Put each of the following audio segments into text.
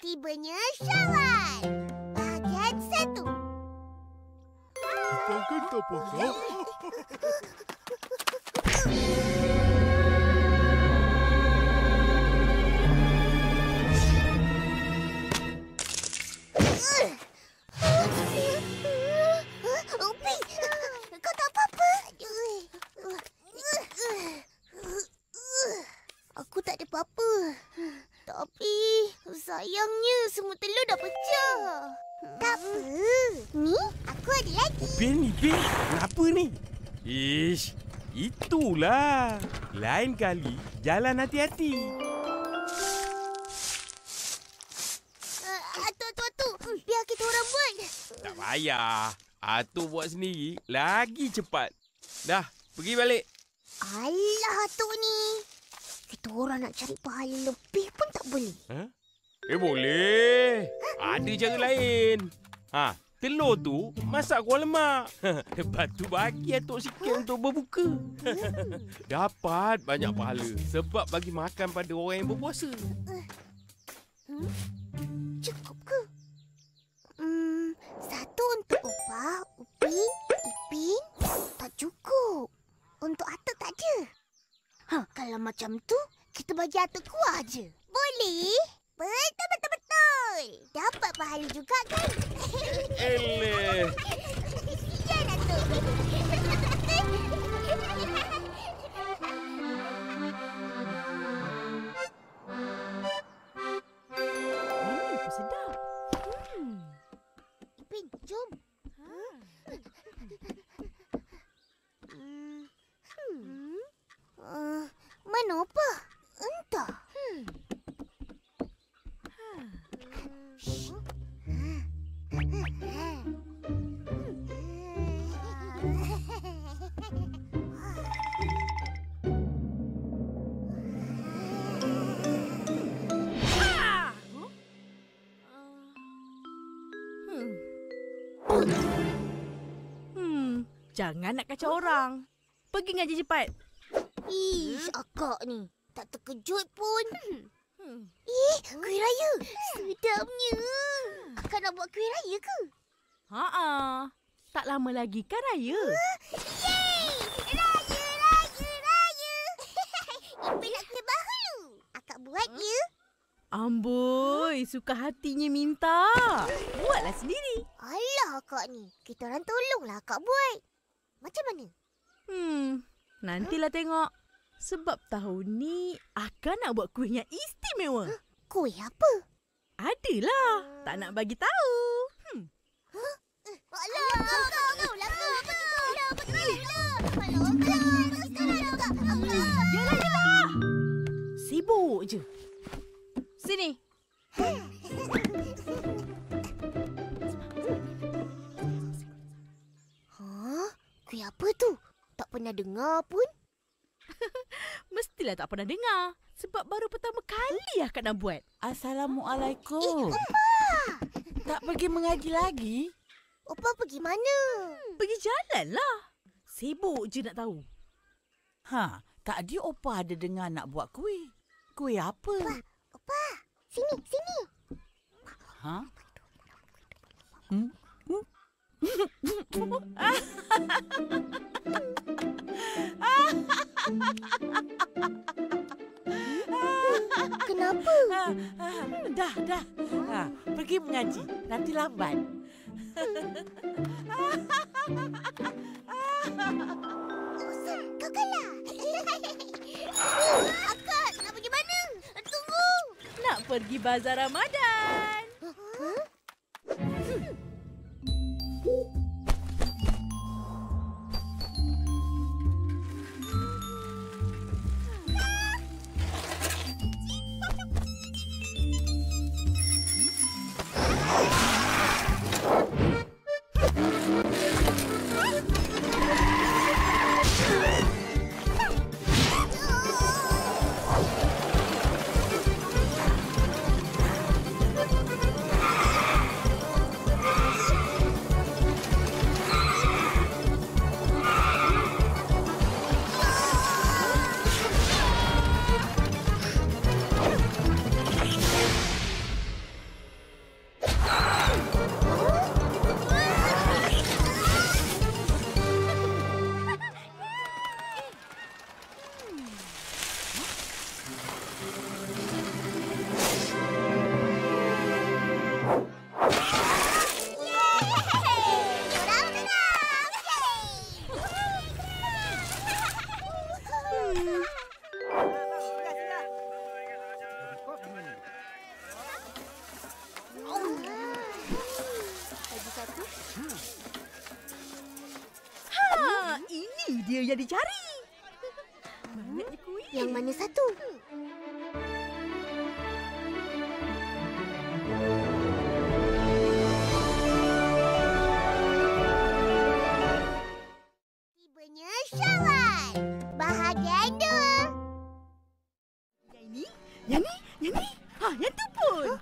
Tibanya syawal. Bahagian 1. Bukan tak pasal. Upi, kau tak apa-apa? Aku tak ada apa-apa. Tapi sayangnya semua telur dah pecah. Tak apa. Ni aku ada lagi. Upin, kenapa ni? Ish, itulah. Lain kali, jalan hati-hati. Atuk, biar kita orang buat. Tak payah. Atuk buat sendiri lagi cepat. Dah, pergi balik. Alah, Atuk ni. Kita orang nak cari pahala lebih pun tak boleh. Boleh. Ada cara lain. Telur tu masak kuah lemak. Lepas tu bagi atuk sikit untuk berbuka. Dapat banyak pahala sebab bagi makan pada orang yang berpuasa. Cukup ke? Satu untuk Opah, Upin, Ipin. Tak cukup. Untuk Atuk tak ada. Kalau macam tu, kita bagi Atuk kuah je. Boleh? Betul. Dapat pahala juga kan? Eleh. Kesian Atuk. Apa sedap. Ipin, jom. Mana Opah? Entah. Jangan nak kacau orang. Pergi ngaji cepat. Ish, akak ni. Tak terkejut pun. Kuih raya. Sedapnya. Akak nak buat kuih raya ke? Tak lama lagi kan raya? Yeay! Raya! Ipin nak kuih bahu. Akak buat ya? Amboi, suka hatinya minta. Buatlah sendiri. Alah akak ni. Kita orang tolonglah akak buat. Macam mana? Nantilah tengok. Sebab tahun ni Akak nak buat kuih yang istimewa. Kuih apa? Adalah. Tak nak bagi tahu. Alah, kau lah ke? Apa tu? Yalah. Sibuk je. Sini. Kuih apa tu? Tak pernah dengar pun. Mestilah tak pernah dengar. Sebab baru pertama kali Akak nak buat. Assalamualaikum. Opah! Tak pergi mengaji lagi? Opah pergi mana? Pergi jalan lah. Sibuk je nak tahu. Tadi Opah ada dengar nak buat kuih. Kuih apa? Opah, sini. Kenapa? Dah. Pergi mengaji. Nanti lambat. Osam, kau kalah. Akak, nak pergi mana? Tunggu. Nak pergi bazar Ramadan. yang dicari. Banyaknya kuih. Yang mana satu? Tibanya syawal. Bahagian 2. Yang ni. Yang tu pun.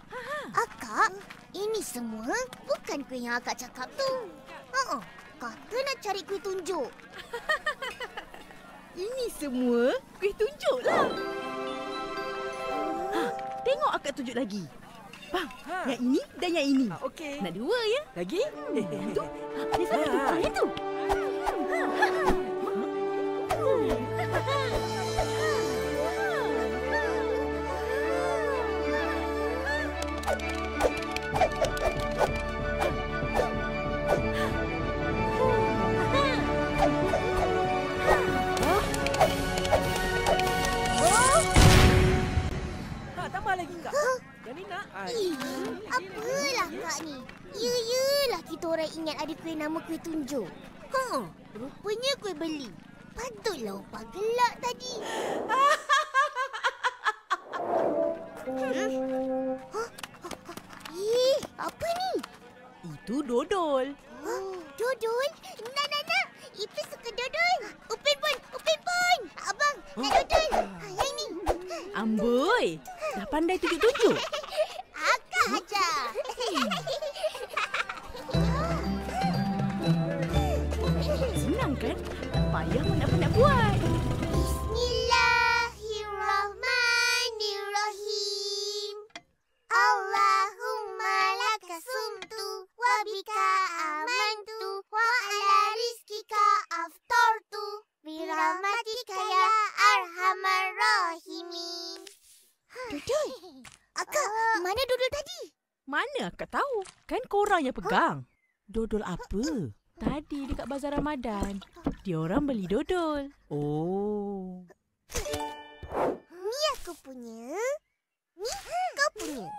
Akak, ini semua bukan kuih yang akak cakap tu. Kata nak cari kuih tunjuk. Ini semua kuih tunjuk lah. Tengok akak tunjuk lagi. Bang, yang ini dan yang ini. Okey. Nak dua ya? Lagi? Yang tu. Yang sana tu. Yang tu. Tambah lagi Kak. Yang ni nak. Apalah kak ni? Yelah kita orang ingat ada kuih nama kuih tunjuk. Rupanya kuih beli. Patutlah Opah gelak tadi. Apa ni? Itu dodol. Dodol? Nak. Ipin suka dodol. Upin pun. Abang, nak dodol. Yang ni. Amboi, dah pandai tunjuk-tunjuk. Akak aja. Senang kan? Tak payah nak buat. Bismillahirrahmanirrahim. Allahumma laka sumtu wa bika amantu wa ala rizkika aftartu birahmatika ya arhamar rahimin. Dodol. Akak, mana dodol tadi? Mana akak tahu? Kan korang yang pegang. Dodol apa? Tadi dekat Bazar Ramadan, diorang beli dodol. Oh. Ni aku punya. Ni kau punya.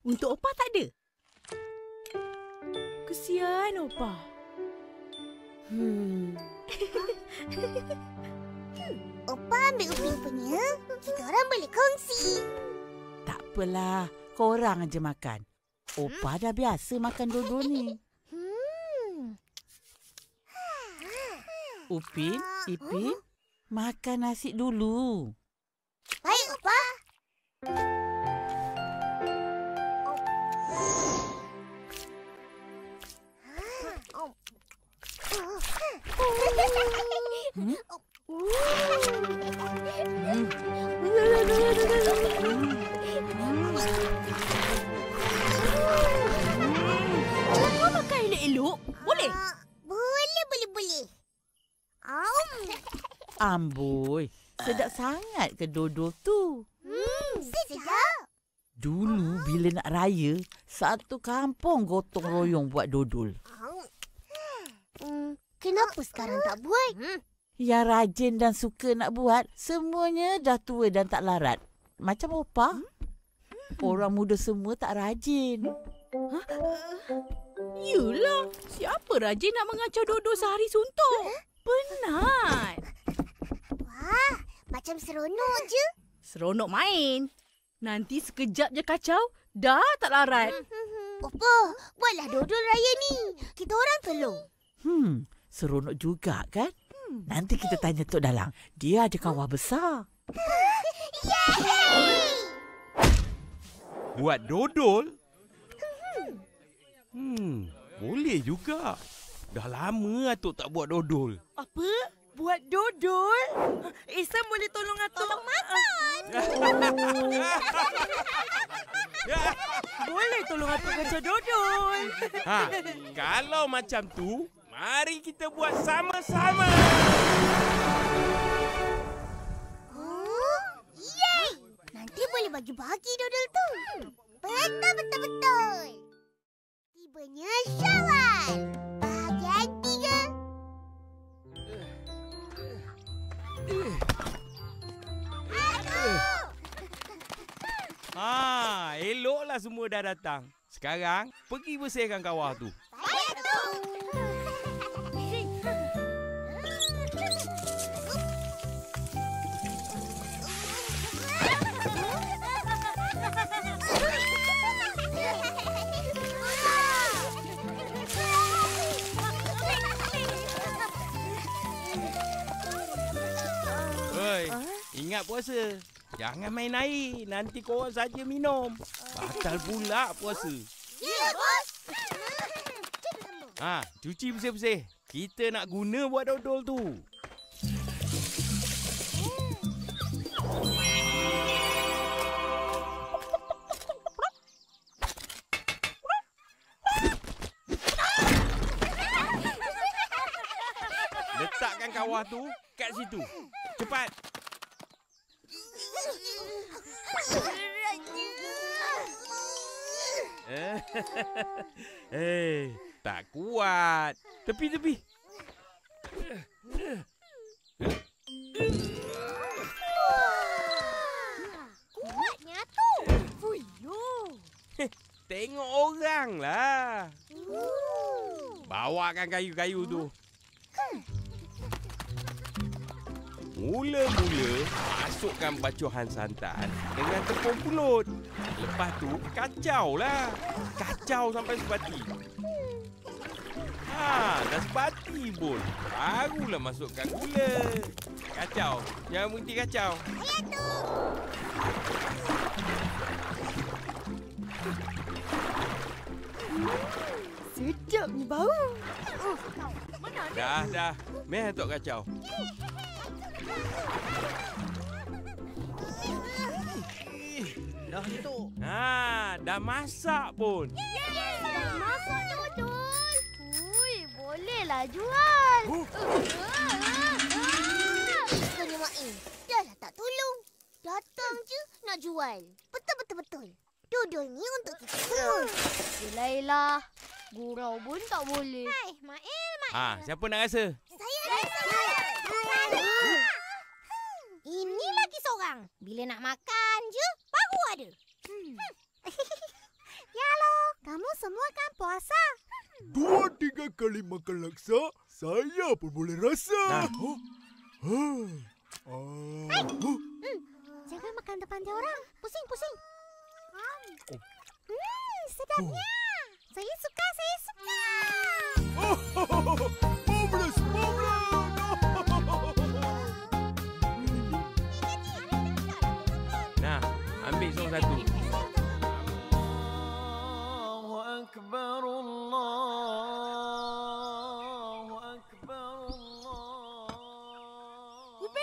Untuk Opah tak ada? Kesian Opah. Opah ambil Upin punya. Kita orang boleh kongsi. Tak apalah. Korang aja makan. Opah dah biasa makan dodol ni. Upin, Ipin, makan nasi dulu. Baik, Opah. Kau makan elok-elok? Boleh? Boleh. Amboi, sedap sangat ke dodol tu? Sedap. Dulu bila nak raya, satu kampung gotong royong buat dodol. Kenapa sekarang tak buat? Yang rajin dan suka nak buat, semuanya dah tua dan tak larat. Macam Opah. Orang muda semua tak rajin. Yelah, siapa rajin nak mengacau dodol sehari suntuk? Penat. Wah, macam seronok je. Seronok main. Nanti sekejap je kacau, dah tak larat. Opah, buatlah dodol raya ni. Kita orang tolong. Seronok juga kan? Nanti kita tanya Tok Dalang. Dia ada kawah besar. Yeay! Buat dodol? Boleh juga. Dah lama Atuk tak buat dodol. Apa? Buat dodol? Ihsan boleh tolong Atuk? Tolong makan. Boleh tolong Atuk kacau dodol? Kalau macam tu, mari kita buat sama-sama. Yeay! Nanti boleh bagi-bagi dodol tu. Betul. Tibanya Syawal. Bahagian 3. Eloklah semua dah datang. Sekarang, pergi bersihkan kawah tu. Baik, tu. ingat puasa. Jangan main air. Nanti korang saja minum. Batal pula puasa. Ya, bos. Cuci bersih-bersih. Kita nak guna buat dodol tu. Letakkan kawah tu kat situ. Cepat. Tak kuat. Tepi. Kuatnya tu. Tengok orang lah. Bawakan kayu-kayu tu. Mula-mula masukkan bacuhan santan dengan tepung pulut. Lepas tu kacau lah. Kacau sampai sebati. Dah sebati pun. Barulah masukkan gula. Kacau. Jangan berhenti kacau. Ayah tu. Sedapnya bau. Dah. Meh tok kacau. Dah tu. Dah masak pun. Masak dodol. Ui, bolehlah jual. Bukannya Mak Im. Dah lah tak tolong. Datang je nak jual. Betul. Dodol ni untuk kita semua. Yelah. Gurau pun tak boleh. Hai, Mak Im. Siapa nak rasa? Saya rasa. Ini lagi seorang. Bila nak makan je, baru ada. Yalo, kamu semua kan puasa? 2-3 kali makan laksa, saya pun boleh rasa. Jangan makan depan dia orang. Pusing. Sedapnya. Saya suka. Marvelous. Ambil seorang satu. Allahu Akbar, Allahu Akbar, Allah.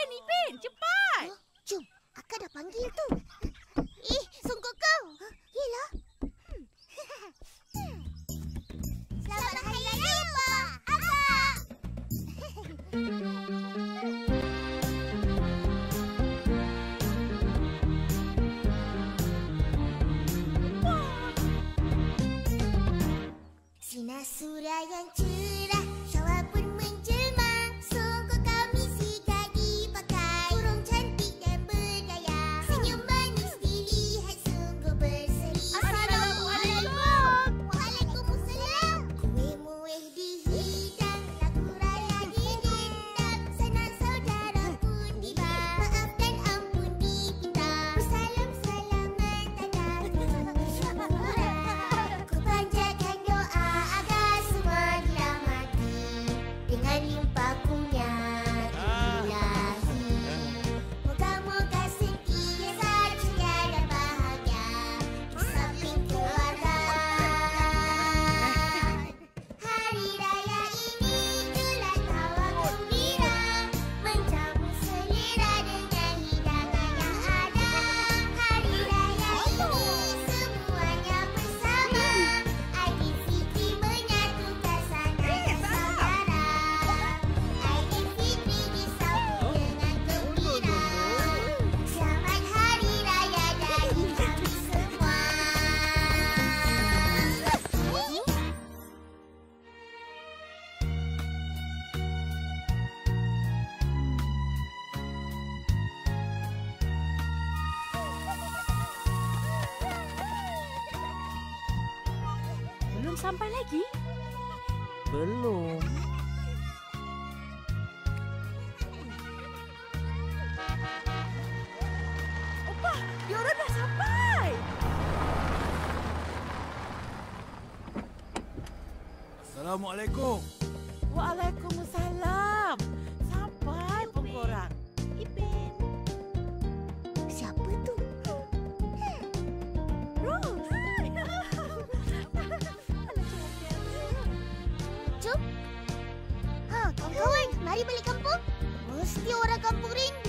Ipin, cepat. Jom, Akak dah panggil tu. Sungguh kau. Yelah. Selamat Hari Raya, Pak. Abang. Sinar surya yang cerah, syawal pun menjelma. Sungguh kau misi jadi pakai. Burung cantik dan berdaya. Senyum manis dilihat sungguh berseri. Assalamualaikum. Waalaikumsalam. Kuih-muih dihidang, lagu raya didendang. Sanak saudara pun dibang. Maaf dan ampun dipinta. Bersalam-salaman tak ada syukuran. Ku panjatkan doa agar semua dirahmati dengan limpah kurnia ilahi. Moga-moga sentiasa ceria dan bahagia di samping keluarga. Hari raya ini julat tawa gembira, menjamu selera dengan hidangan yang ada. Hari raya ini semuanya bersama. Aidilfitri menyatukan sanak dan saudara. Aidilfitri disambut dengan gembira. Selamat Hari Raya dari kami semua. Belum sampai lagi? Belum. Diorang dah sampai. Assalamualaikum. Waalaikumsalam. Sampai pun korang. Ipin. hari balik kampung, mesti orang kampung rindu.